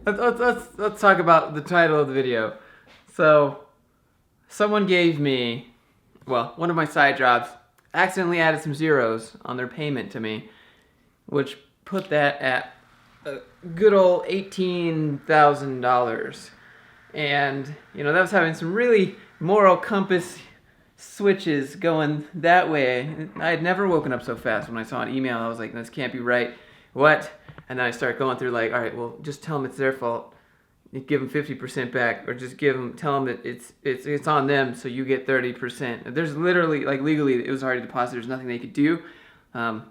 let's talk about the title of the video. So, someone gave me, well, one of my side jobs accidentally added some zeros on their payment to me, which put that at a good old $18,000. And, that was having some really moral compass switches going that way. I had never woken up so fast when I saw an email. I was like, this can't be right. What? And then I start going through like, all right, well, just tell them it's their fault. You give them 50% back, or just tell them that it's on them, so you get 30%. There's literally, like, legally, it was already deposited. There's nothing they could do, because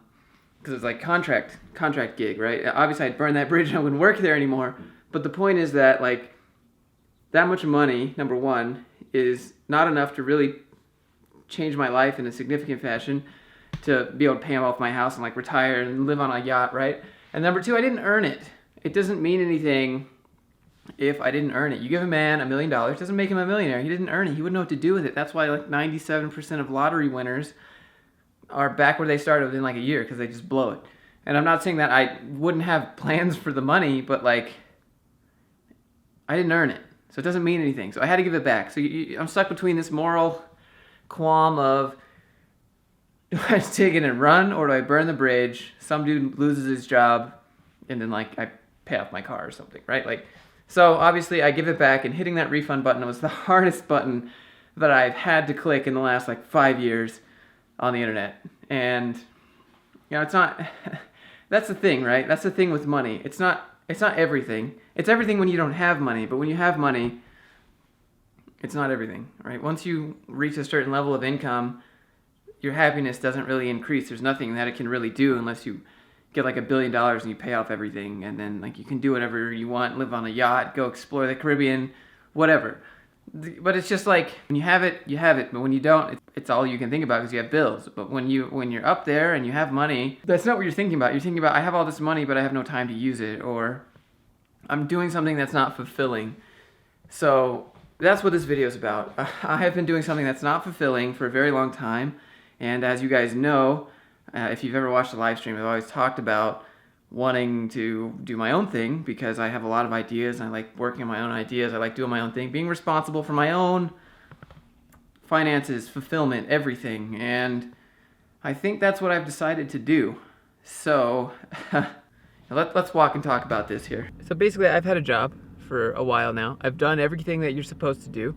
it's like contract gig, right? Obviously, I'd burn that bridge and I wouldn't work there anymore. But the point is that, like, that much money, number one, is not enough to really change my life in a significant fashion to be able to pay off my house and, like, retire and live on a yacht, right? And number two, I didn't earn it. It doesn't mean anything if I didn't earn it. You give a man $1 million, doesn't make him a millionaire. He didn't earn it. He wouldn't know what to do with it. That's why like 97% of lottery winners are back where they started within like a year, because they just blow it. And I'm not saying that I wouldn't have plans for the money, but like I didn't earn it. So it doesn't mean anything. So I had to give it back. So I'm stuck between this moral qualm of, do I take it and run, or do I burn the bridge? Some dude loses his job, and then like I pay off my car or something, right? Like, so obviously I give it back, and hitting that refund button was the hardest button that I've had to click in the last like 5 years on the internet. And it's not. That's the thing, right? That's the thing with money. It's not everything. It's everything when you don't have money, but when you have money, it's not everything, right? Once you reach a certain level of income, your happiness doesn't really increase. There's nothing that it can really do unless you get like $1 billion and you pay off everything, and then like you can do whatever you want, live on a yacht, go explore the Caribbean, whatever. But it's just like when you have it, you have it. But when you don't, it's all you can think about because you have bills. But when you're up there and you have money, that's not what you're thinking about. You're thinking about, I have all this money, but I have no time to use it, or I'm doing something that's not fulfilling. So that's what this video is about. I have been doing something that's not fulfilling for a very long time. And as you guys know, if you've ever watched a live stream, I've always talked about wanting to do my own thing because I have a lot of ideas and I like working on my own ideas. I like doing my own thing, being responsible for my own finances, fulfillment, everything. And I think that's what I've decided to do. So let's walk and talk about this here. So basically, I've had a job for a while now. I've done everything that you're supposed to do.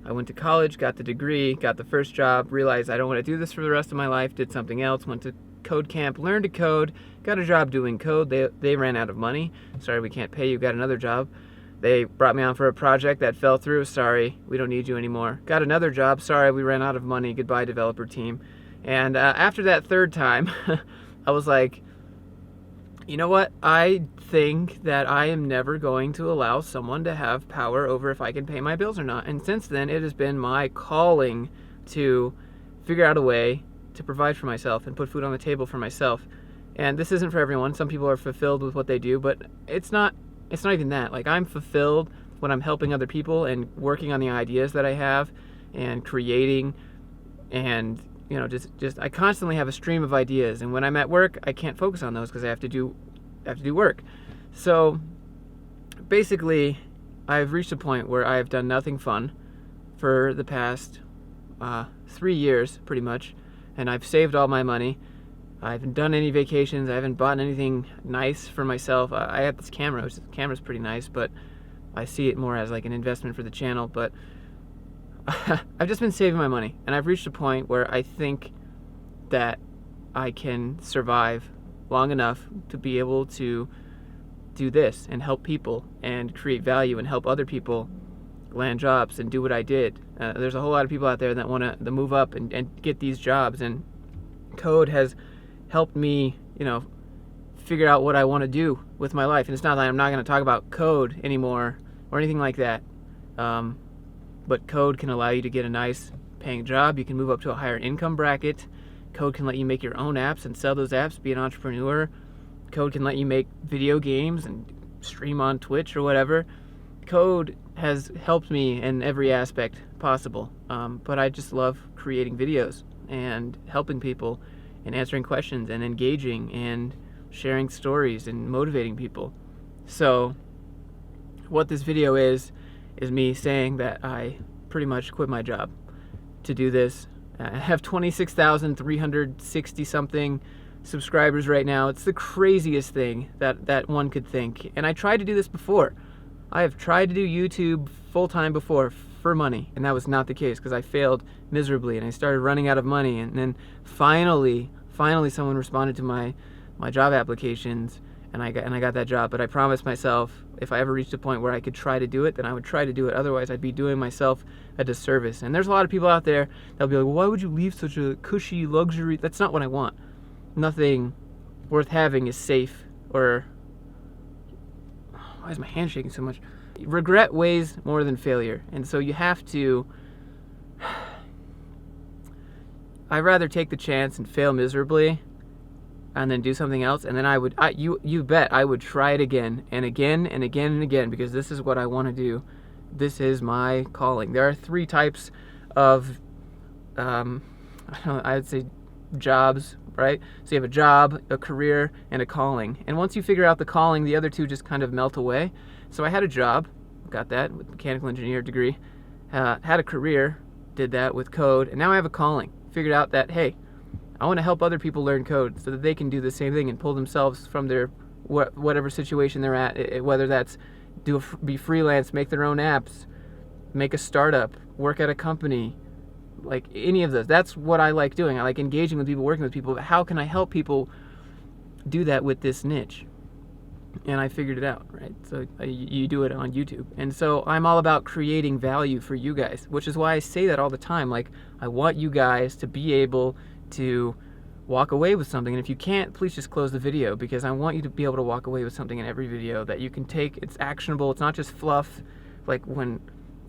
I went to college, got the degree, got the first job, realized I don't want to do this for the rest of my life, did something else, went to code camp, learned to code, got a job doing code. They ran out of money. Sorry, we can't pay you. Got another job. They brought me on for a project that fell through. Sorry, we don't need you anymore. Got another job. Sorry, we ran out of money. Goodbye, developer team. And after that third time, I was like, you know what? I think that I am never going to allow someone to have power over if I can pay my bills or not. And since then, it has been my calling to figure out a way to provide for myself and put food on the table for myself. And this isn't for everyone. Some people are fulfilled with what they do, but it's not even that. Like, I'm fulfilled when I'm helping other people and working on the ideas that I have and creating, and just I constantly have a stream of ideas, and when I'm at work, I can't focus on those because I have to do work. So basically, I've reached a point where I have done nothing fun for the past 3 years, pretty much, and I've saved all my money. I haven't done any vacations. I haven't bought anything nice for myself. I have this camera, which the camera's pretty nice, but I see it more as like an investment for the channel. But I've just been saving my money, and I've reached a point where I think that I can survive long enough to be able to do this and help people and create value and help other people land jobs and do what I did. There's a whole lot of people out there that want to move up and get these jobs, and code has helped me, figure out what I want to do with my life. And it's not that I'm not going to talk about code anymore or anything like that. But code can allow you to get a nice paying job. You can move up to a higher income bracket. Code can let you make your own apps and sell those apps, be an entrepreneur. Code can let you make video games and stream on Twitch or whatever. Code has helped me in every aspect possible. But I just love creating videos and helping people and answering questions and engaging and sharing stories and motivating people. So what this video is me saying that I pretty much quit my job to do this. I have 26,360 something subscribers right now. It's the craziest thing that one could think. And I tried to do this before. I have tried to do YouTube full-time before for money, and that was not the case because I failed miserably and I started running out of money. And then finally someone responded to my job applications, and I got that job. But I promised myself if I ever reached a point where I could try to do it, then I would try to do it. Otherwise, I'd be doing myself a disservice. And there's a lot of people out there that'll be like, well, why would you leave such a cushy luxury? That's not what I want. Nothing worth having is safe, or why is my hand shaking so much? Regret weighs more than failure, and so you have to. I'd rather take the chance and fail miserably and then do something else, and then you bet I would try it again and again and again and again, because this is what I want to do. This is my calling. There are 3 types of I'd say jobs, right? So you have a job, a career, and a calling. And once you figure out the calling, the other 2 just kind of melt away. So I had a job, got that with mechanical engineer degree, had a career, did that with code, and now I have a calling. Figured out that, hey, I want to help other people learn code so that they can do the same thing and pull themselves from their whatever situation they're at, whether that's be freelance, make their own apps, make a startup, work at a company, like any of those. That's what I like doing. I like engaging with people, working with people. But how can I help people do that with this niche? And I figured it out, right? So you do it on YouTube. And so I'm all about creating value for you guys, which is why I say that all the time. Like, I want you guys to be able to walk away with something. And if you can't, please just close the video, because I want you to be able to walk away with something in every video that you can take. It's actionable. It's not just fluff. Like when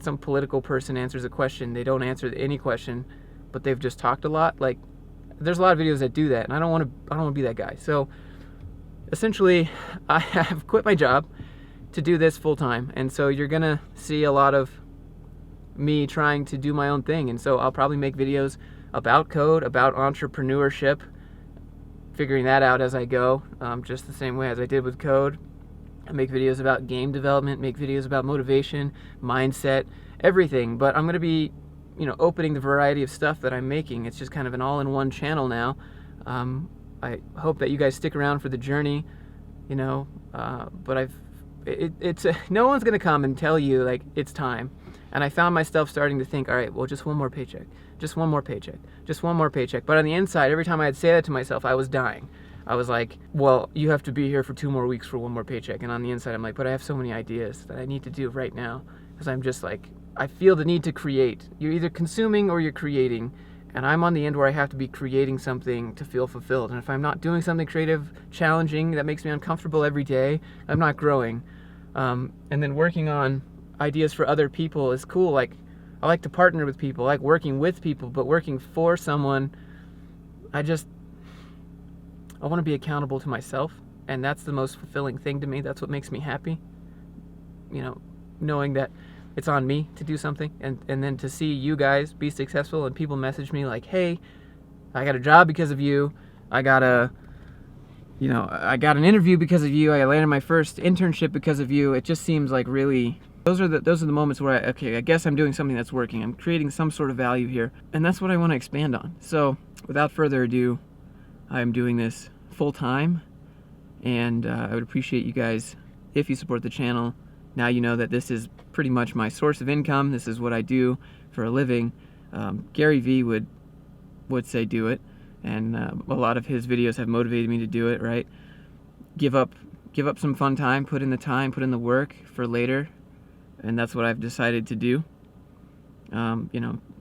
some political person answers a question, they don't answer any question, but they've just talked a lot. Like, there's a lot of videos that do that, and I don't want to be that guy. So essentially, I have quit my job to do this full time, and so you're gonna see a lot of me trying to do my own thing. And so I'll probably make videos about code, about entrepreneurship, figuring that out as I go, just the same way as I did with code. I make videos about game development, make videos about motivation, mindset, everything. But I'm gonna be, opening the variety of stuff that I'm making. It's just kind of an all-in-one channel now. I hope that you guys stick around for the journey, but no one's gonna come and tell you like it's time. And I found myself starting to think, all right, well, just one more paycheck, just one more paycheck, just one more paycheck. But on the inside, every time I'd say that to myself, I was dying. I was like, well, you have to be here for 2 more weeks for 1 more paycheck. And on the inside, I'm like, but I have so many ideas that I need to do right now, because I'm just like, I feel the need to create. You're either consuming or you're creating. And I'm on the end where I have to be creating something to feel fulfilled. And if I'm not doing something creative, challenging, that makes me uncomfortable every day, I'm not growing. And then working on ideas for other people is cool. Like, I like to partner with people. I like working with people, but working for someone, I want to be accountable to myself. And that's the most fulfilling thing to me. That's what makes me happy. Knowing that it's on me to do something, and then to see you guys be successful, and people message me like, hey, I got a job because of you, I got an interview because of you, I landed my first internship because of you. It just seems like really, those are the moments where I guess I'm doing something that's working. I'm creating some sort of value here, and that's what I want to expand on. So without further ado, I'm doing this full time, and I would appreciate you guys if you support the channel. Now you know that this is pretty much my source of income. This is what I do for a living. Gary Vee would say do it, and a lot of his videos have motivated me to do it, right? Give up some fun time, put in the work for later, and that's what I've decided to do.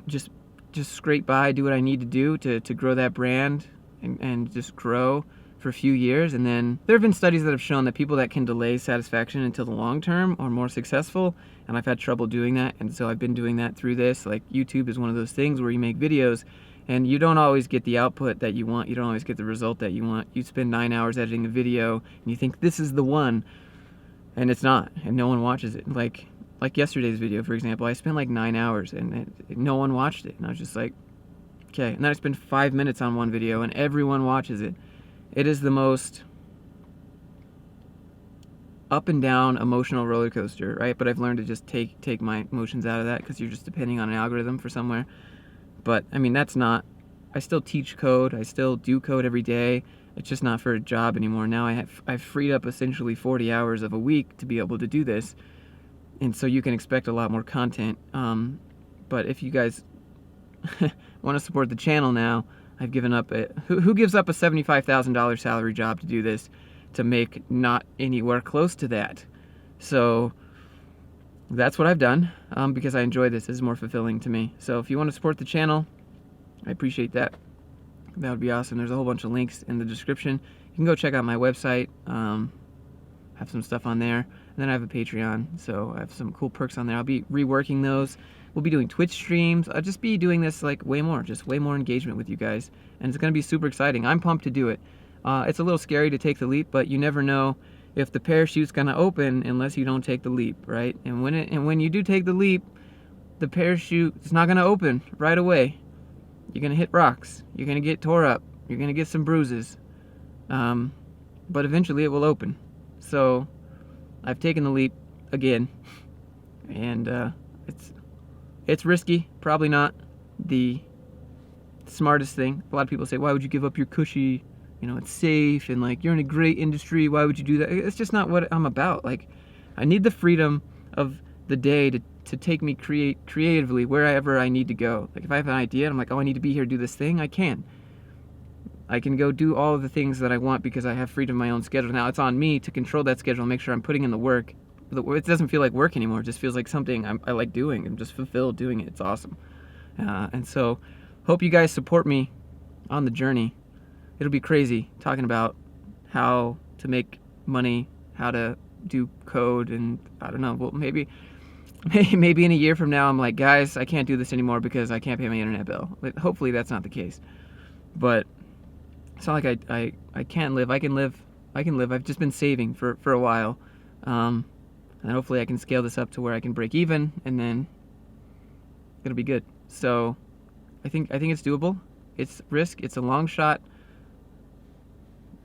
Just scrape by, do what I need to do to grow that brand and just grow for a few years. And then there have been studies that have shown that people that can delay satisfaction until the long term are more successful, and I've had trouble doing that. And so I've been doing that through this. Like, YouTube is one of those things where you make videos and you don't always get the output that you want. You don't always get the result that you want. You spend 9 hours editing a video and you think this is the one, and it's not, and no one watches it. Like yesterday's video, for example, I spent like 9 hours and no one watched it, and I was just like, okay. And then I spent 5 minutes on one video and everyone watches it. It is the most up and down emotional roller coaster, right? But I've learned to just take my emotions out of that, because you're just depending on an algorithm for somewhere. But I mean, that's not, I still teach code, I still do code every day. It's just not for a job anymore. Now I've freed up essentially 40 hours of a week to be able to do this, and so you can expect a lot more content. But if you guys want to support the channel now, I've given up who gives up a $75,000 salary job to do this, to make not anywhere close to that? So that's what I've done, because I enjoy this. This is more fulfilling to me. So if you want to support the channel, I appreciate that. That would be awesome. There's a whole bunch of links in the description. You can go check out my website. Have some stuff on there. And then I have a Patreon, so I have some cool perks on there. I'll be reworking those. We'll be doing Twitch streams. I'll just be doing this like way more engagement with you guys. And it's going to be super exciting. I'm pumped to do it. It's a little scary to take the leap, but you never know if the parachute's going to open unless you don't take the leap, right? And when you do take the leap, the parachute is not going to open right away. You're going to hit rocks. You're going to get tore up. You're going to get some bruises. But eventually it will open. So I've taken the leap again. And it's risky. Probably not the smartest thing. A lot of people say, why would you give up your cushy, it's safe, and like, you're in a great industry, why would you do that? It's just not what I'm about. Like, I need the freedom of the day to take me creatively wherever I need to go. Like, if I have an idea and I'm like, oh, I need to be here to do this thing, I can go do all of the things that I want, because I have freedom of my own schedule. Now it's on me to control that schedule and make sure I'm putting in the work. It doesn't feel like work anymore. It just feels like something I like doing. I'm just fulfilled doing it. It's awesome. And so hope you guys support me on the journey. It'll be crazy talking about how to make money, how to do code, and I don't know, well, maybe in a year from now I'm like, guys, I can't do this anymore because I can't pay my internet bill. But hopefully that's not the case. But it's not like I can't live. I can live. I've just been saving for a while. And hopefully I can scale this up to where I can break even, and then it'll be good. So I think it's doable. It's risk. It's a long shot.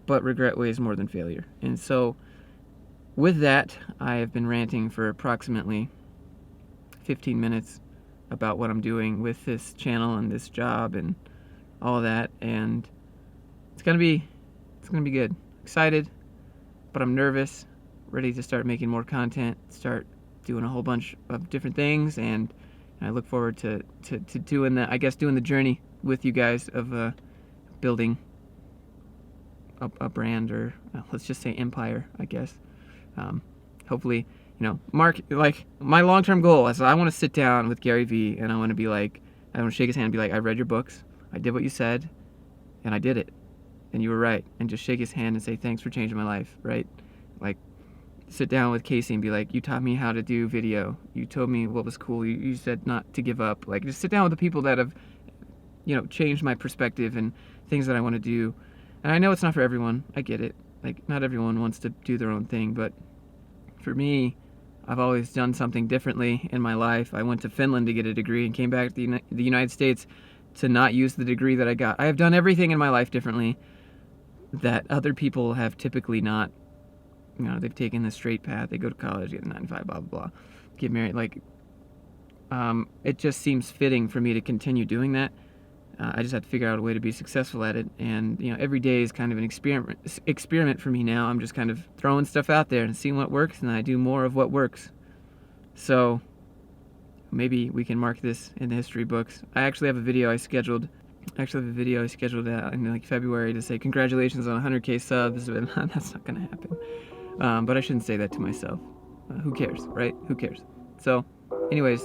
But regret weighs more than failure. And so with that, I have been ranting for approximately 15 minutes about what I'm doing with this channel and this job and all that, and it's gonna be good. Excited, but I'm nervous, ready to start making more content, start doing a whole bunch of different things, and I look forward to doing the journey with you guys of building a brand, or let's just say empire, I guess. Hopefully, Mark, like, my long-term goal is I want to sit down with Gary Vee, and I want to shake his hand and be like, I read your books, I did what you said, and I did it, and you were right, and just shake his hand and say, thanks for changing my life, right? Like, sit down with Casey and be like, you taught me how to do video, you told me what was cool, you said not to give up. Like, just sit down with the people that have, changed my perspective and things that I want to do. And I know it's not for everyone, I get it. Like, not everyone wants to do their own thing, but for me, I've always done something differently in my life. I went to Finland to get a degree and came back to the United States to not use the degree that I got. I have done everything in my life differently that other people have typically not. They've taken the straight path. They go to college, get a 9 to 5, blah, blah, blah, get married. Like, it just seems fitting for me to continue doing that. I just have to figure out a way to be successful at it. And, every day is kind of an experiment for me now. I'm just kind of throwing stuff out there and seeing what works, and I do more of what works. So maybe we can mark this in the history books. I actually have a video I scheduled in like February to say congratulations on 100K subs, but that's not going to happen. But I shouldn't say that to myself. Who cares, right? Who cares? So anyways,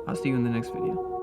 I'll see you in the next video.